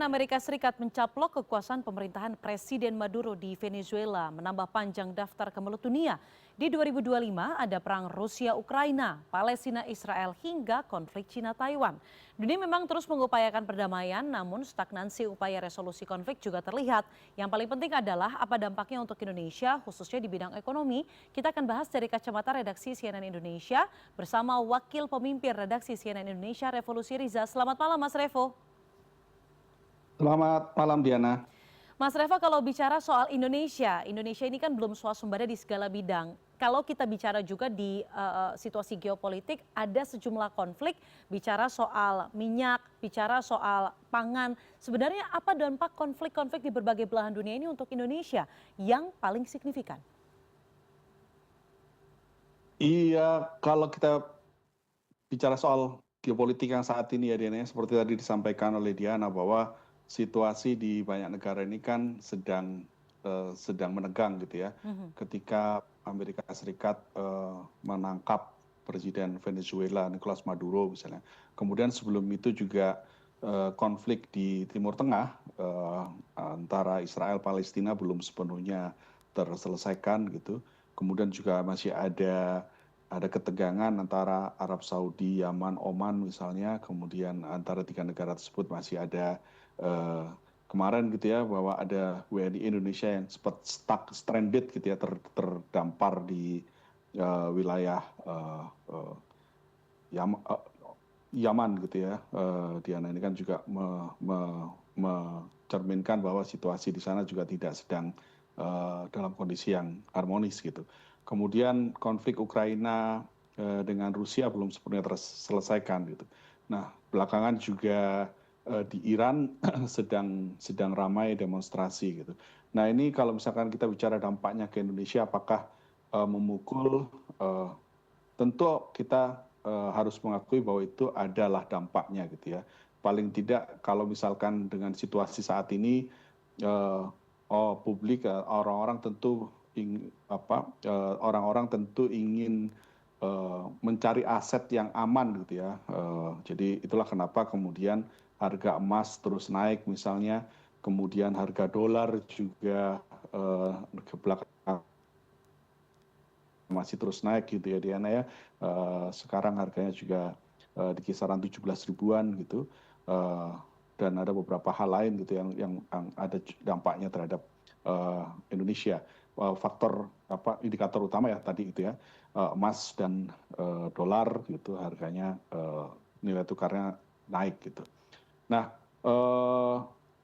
Amerika Serikat mencaplok kekuasaan pemerintahan Presiden Maduro di Venezuela, menambah panjang daftar kemelut dunia. Di 2025 ada perang Rusia-Ukraina, Palestina-Israel hingga konflik Cina-Taiwan. Dunia memang terus mengupayakan perdamaian, namun stagnansi upaya resolusi konflik juga terlihat. Yang paling penting adalah apa dampaknya untuk Indonesia, khususnya di bidang ekonomi. Kita akan bahas dari kacamata redaksi CNN Indonesia bersama Wakil Pemimpin Redaksi CNN Indonesia, Revolusi Riza. Selamat malam Mas Revo. Selamat malam Diana. Mas Revo, kalau bicara soal Indonesia, Indonesia ini kan belum swasembada di segala bidang. Kalau kita bicara juga di situasi geopolitik, ada sejumlah konflik, bicara soal minyak, bicara soal pangan. Sebenarnya apa dampak konflik-konflik di berbagai belahan dunia ini untuk Indonesia yang paling signifikan? Iya, kalau kita bicara soal geopolitik yang saat ini ya Diana, seperti tadi disampaikan oleh Diana bahwa situasi di banyak negara ini kan sedang menegang gitu ya. Mhm. Ketika Amerika Serikat menangkap Presiden Venezuela Nicolas Maduro misalnya. Kemudian sebelum itu juga konflik di Timur Tengah antara Israel Palestina belum sepenuhnya terselesaikan gitu. Kemudian juga masih ada ketegangan antara Arab Saudi, Yaman, Oman misalnya, kemudian antara tiga negara tersebut masih ada kemarin gitu ya bahwa ada WNI Indonesia yang sempat stuck, stranded gitu ya, terdampar di wilayah Yaman gitu ya. Diana ini kan juga mencerminkan bahwa situasi di sana juga tidak sedang dalam kondisi yang harmonis gitu. Kemudian konflik Ukraina dengan Rusia belum sepenuhnya terselesaikan gitu. Nah, belakangan juga di Iran sedang ramai demonstrasi gitu. Nah, ini kalau misalkan kita bicara dampaknya ke Indonesia, apakah memukul? Tentu kita harus mengakui bahwa itu adalah dampaknya gitu ya. Paling tidak kalau misalkan dengan situasi saat ini eh, publik orang-orang tentu orang-orang tentu ingin mencari aset yang aman gitu ya. Jadi itulah kenapa kemudian harga emas terus naik misalnya, kemudian harga dolar juga ke belakang masih terus naik gitu ya Diana ya. Sekarang harganya juga di kisaran 17 ribuan gitu. Eh, dan ada beberapa hal lain gitu yang ada dampaknya terhadap Indonesia. Faktor indikator utama ya tadi itu ya, emas dan dolar gitu harganya, nilai tukarnya naik gitu. Nah,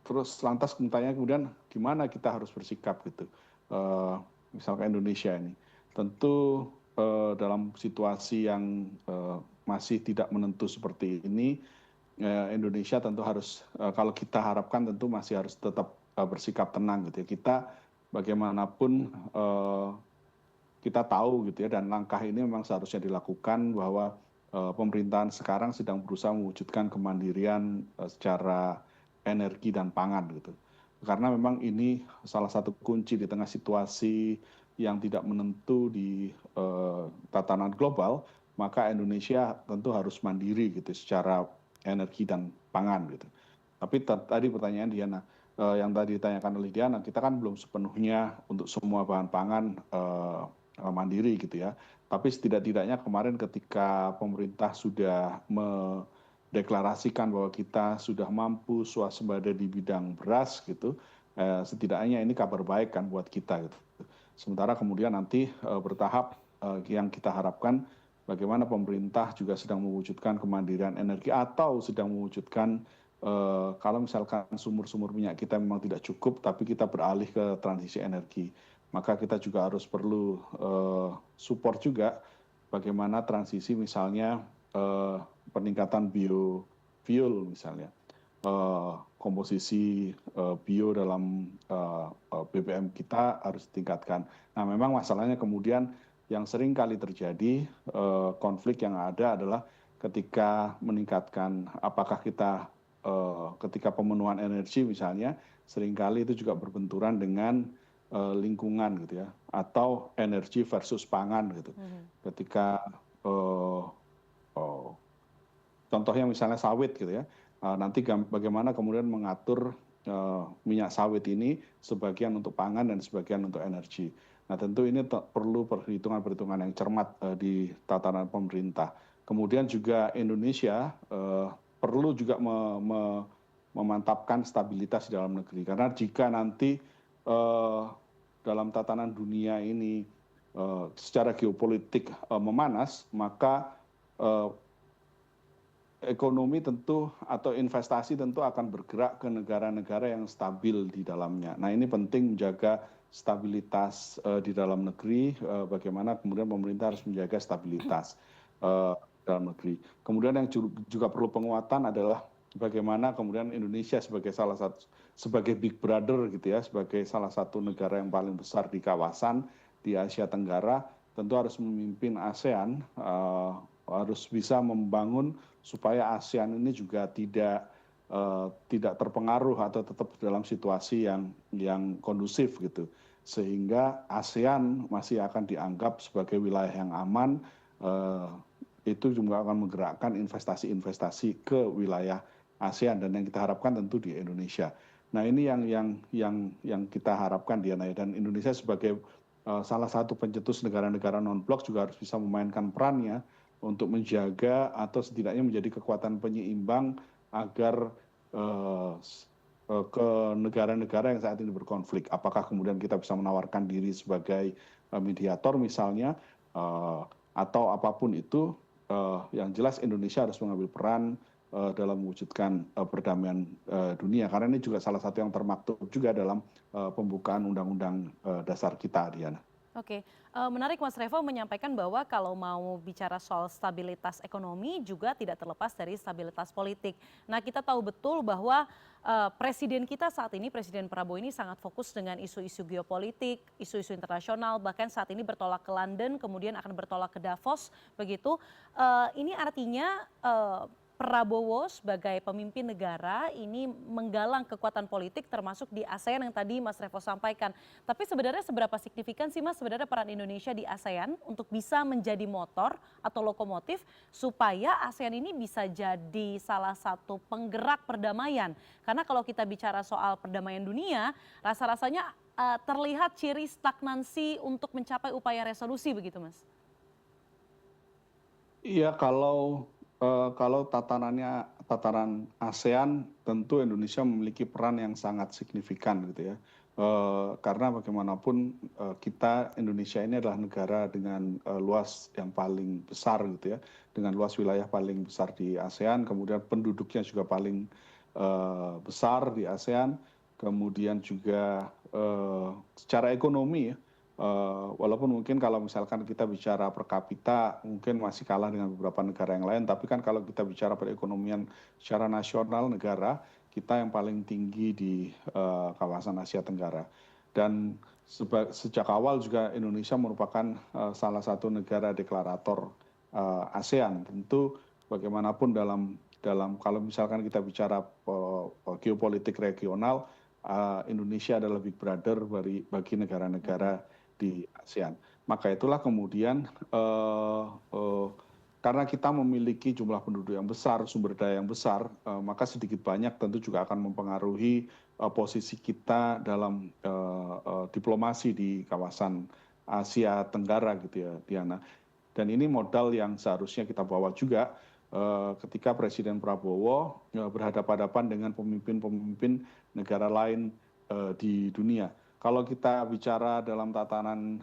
terus lantas bertanya kemudian gimana kita harus bersikap gitu. Eh, Misalkan Indonesia ini, tentu dalam situasi yang masih tidak menentu seperti ini, Indonesia tentu harus, kalau kita harapkan tentu masih harus tetap bersikap tenang gitu ya. Kita bagaimanapun kita tahu gitu ya, dan langkah ini memang seharusnya dilakukan bahwa pemerintahan sekarang sedang berusaha mewujudkan kemandirian secara energi dan pangan gitu. Karena memang ini salah satu kunci di tengah situasi yang tidak menentu di tatanan global, maka Indonesia tentu harus mandiri gitu secara energi dan pangan gitu. Tapi tadi pertanyaan Diana, yang tadi ditanyakan oleh Diana, kita kan belum sepenuhnya untuk semua bahan pangan mandiri gitu ya. Tapi setidak-tidaknya kemarin ketika pemerintah sudah mendeklarasikan bahwa kita sudah mampu swasembada di bidang beras gitu, setidaknya ini kabar baik kan buat kita gitu. Sementara kemudian nanti bertahap yang kita harapkan bagaimana pemerintah juga sedang mewujudkan kemandirian energi atau sedang mewujudkan kalau misalkan sumur-sumur minyak kita memang tidak cukup, tapi kita beralih ke transisi energi, maka kita juga harus perlu support juga bagaimana transisi misalnya peningkatan biofuel misalnya, komposisi bio dalam BBM kita harus ditingkatkan. Nah, memang masalahnya kemudian yang sering kali terjadi konflik yang ada adalah ketika meningkatkan, apakah kita ketika pemenuhan energi misalnya, seringkali itu juga berbenturan dengan lingkungan gitu ya, atau energi versus pangan gitu. Mhm. Ketika contohnya misalnya sawit gitu ya, nanti bagaimana kemudian mengatur minyak sawit ini sebagian untuk pangan dan sebagian untuk energi. Nah tentu ini perlu perhitungan-perhitungan yang cermat di tatanan pemerintah. Kemudian juga Indonesia perlu juga memantapkan stabilitas di dalam negeri. Karena jika nanti dalam tatanan dunia ini secara geopolitik memanas, maka ekonomi tentu atau investasi tentu akan bergerak ke negara-negara yang stabil di dalamnya. Nah ini penting menjaga stabilitas di dalam negeri, bagaimana kemudian pemerintah harus menjaga stabilitas dalam negeri. Kemudian yang juga perlu penguatan adalah bagaimana kemudian Indonesia sebagai big brother gitu ya, sebagai salah satu negara yang paling besar di kawasan di Asia Tenggara, tentu harus memimpin ASEAN, harus bisa membangun supaya ASEAN ini juga tidak terpengaruh atau tetap dalam situasi yang kondusif gitu, sehingga ASEAN masih akan dianggap sebagai wilayah yang aman. Itu juga akan menggerakkan investasi-investasi ke wilayah ASEAN dan yang kita harapkan tentu di Indonesia. Nah ini yang kita harapkan Diana, dan Indonesia sebagai salah satu pencetus negara-negara non-blok juga harus bisa memainkan perannya untuk menjaga atau setidaknya menjadi kekuatan penyeimbang agar ke negara-negara yang saat ini berkonflik. Apakah kemudian kita bisa menawarkan diri sebagai mediator misalnya, atau apapun itu, yang jelas Indonesia harus mengambil peran dalam mewujudkan perdamaian dunia. Karena ini juga salah satu yang termaktub juga dalam pembukaan Undang-Undang Dasar kita, Diana. Oke, menarik Mas Revo menyampaikan bahwa kalau mau bicara soal stabilitas ekonomi juga tidak terlepas dari stabilitas politik. Nah kita tahu betul bahwa presiden kita saat ini, Presiden Prabowo ini sangat fokus dengan isu-isu geopolitik, isu-isu internasional, bahkan saat ini bertolak ke London, kemudian akan bertolak ke Davos, begitu. Ini artinya Prabowo sebagai pemimpin negara ini menggalang kekuatan politik termasuk di ASEAN yang tadi Mas Revo sampaikan. Tapi sebenarnya seberapa signifikan sih Mas sebenarnya peran Indonesia di ASEAN untuk bisa menjadi motor atau lokomotif supaya ASEAN ini bisa jadi salah satu penggerak perdamaian. Karena kalau kita bicara soal perdamaian dunia, rasa-rasanya terlihat ciri stagnansi untuk mencapai upaya resolusi begitu Mas. Iya, kalau tataran ASEAN, tentu Indonesia memiliki peran yang sangat signifikan gitu ya. Karena bagaimanapun kita Indonesia ini adalah negara dengan luas yang paling besar gitu ya, dengan luas wilayah paling besar di ASEAN, kemudian penduduknya juga paling besar di ASEAN, kemudian juga secara ekonomi ya. Walaupun mungkin kalau misalkan kita bicara per kapita mungkin masih kalah dengan beberapa negara yang lain, tapi kan kalau kita bicara perekonomian secara nasional negara, kita yang paling tinggi di kawasan Asia Tenggara. Dan sejak awal juga Indonesia merupakan salah satu negara deklarator ASEAN. Tentu bagaimanapun dalam kalau misalkan kita bicara geopolitik regional, Indonesia adalah big brother bagi negara-negara di ASEAN. Maka itulah kemudian karena kita memiliki jumlah penduduk yang besar, sumber daya yang besar, maka sedikit banyak tentu juga akan mempengaruhi posisi kita dalam diplomasi di kawasan Asia Tenggara gitu ya, Diana. Dan ini modal yang seharusnya kita bawa juga ketika Presiden Prabowo berhadapan-hadapan dengan pemimpin-pemimpin negara lain di dunia. Kalau kita bicara dalam tatanan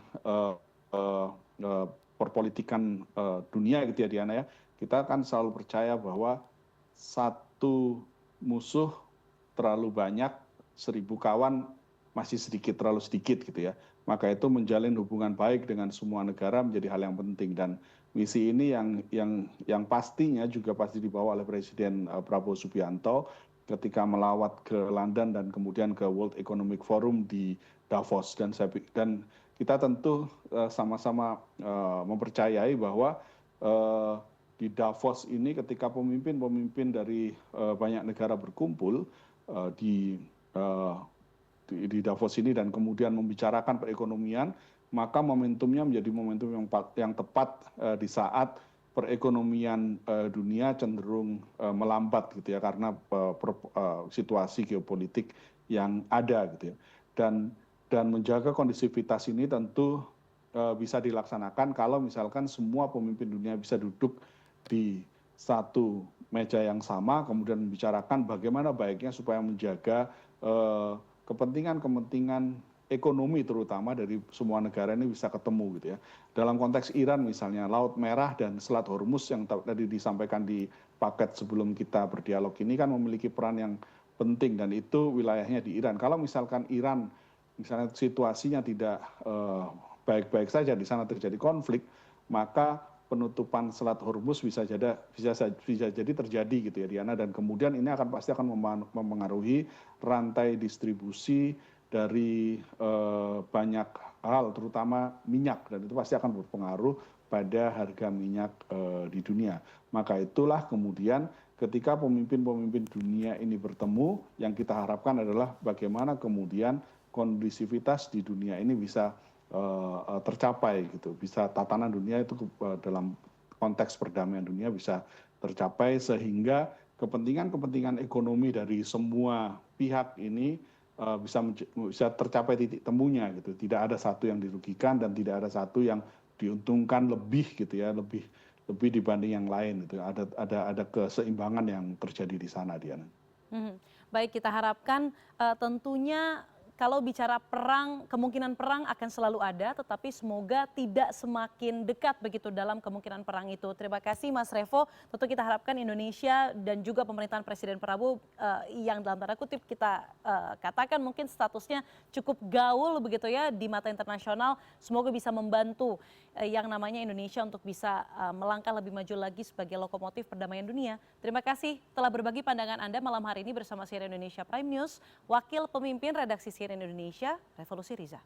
perpolitikan dunia gitu ya Diana ya, kita kan selalu percaya bahwa satu musuh terlalu banyak, 1000 kawan masih sedikit, terlalu sedikit gitu ya. Maka itu menjalin hubungan baik dengan semua negara menjadi hal yang penting, dan misi ini yang pastinya juga pasti dibawa oleh Presiden Prabowo Subianto ketika melawat ke London dan kemudian ke World Economic Forum di Davos. Dan kita tentu sama-sama mempercayai bahwa di Davos ini ketika pemimpin-pemimpin dari banyak negara berkumpul di Davos ini dan kemudian membicarakan perekonomian, maka momentumnya menjadi momentum yang tepat di saat perekonomian dunia cenderung melambat gitu ya karena situasi geopolitik yang ada gitu ya. Dan menjaga kondisivitas ini tentu bisa dilaksanakan kalau misalkan semua pemimpin dunia bisa duduk di satu meja yang sama, kemudian membicarakan bagaimana baiknya supaya menjaga kepentingan-kepentingan ekonomi terutama dari semua negara ini bisa ketemu gitu ya. Dalam konteks Iran misalnya, Laut Merah dan Selat Hormuz yang tadi disampaikan di paket sebelum kita berdialog ini kan memiliki peran yang penting dan itu wilayahnya di Iran. Kalau misalkan Iran misalnya situasinya tidak baik-baik saja, di sana terjadi konflik, maka penutupan Selat Hormuz bisa jadi terjadi gitu ya Diana, dan kemudian ini pasti akan mempengaruhi rantai distribusi dari banyak hal terutama minyak, dan itu pasti akan berpengaruh pada harga minyak di dunia. Maka itulah kemudian ketika pemimpin-pemimpin dunia ini bertemu, yang kita harapkan adalah bagaimana kemudian kondisivitas di dunia ini bisa tercapai gitu, bisa tatanan dunia itu dalam konteks perdamaian dunia bisa tercapai sehingga kepentingan-kepentingan ekonomi dari semua pihak ini bisa tercapai titik temunya gitu. Tidak ada satu yang dirugikan dan tidak ada satu yang diuntungkan lebih gitu ya, lebih dibanding yang lain gitu. Ada keseimbangan yang terjadi di sana, Diana. Baik, kita harapkan tentunya kalau bicara perang, kemungkinan perang akan selalu ada, tetapi semoga tidak semakin dekat begitu dalam kemungkinan perang itu. Terima kasih Mas Revo. Tentu kita harapkan Indonesia dan juga pemerintahan Presiden Prabowo yang dalam tanda kutip kita katakan mungkin statusnya cukup gaul begitu ya di mata internasional. Semoga bisa membantu yang namanya Indonesia untuk bisa melangkah lebih maju lagi sebagai lokomotif perdamaian dunia. Terima kasih telah berbagi pandangan Anda malam hari ini bersama CNN Indonesia Prime News, Wakil Pemimpin Redaksi CNN Indonesia, Revolusi Riza.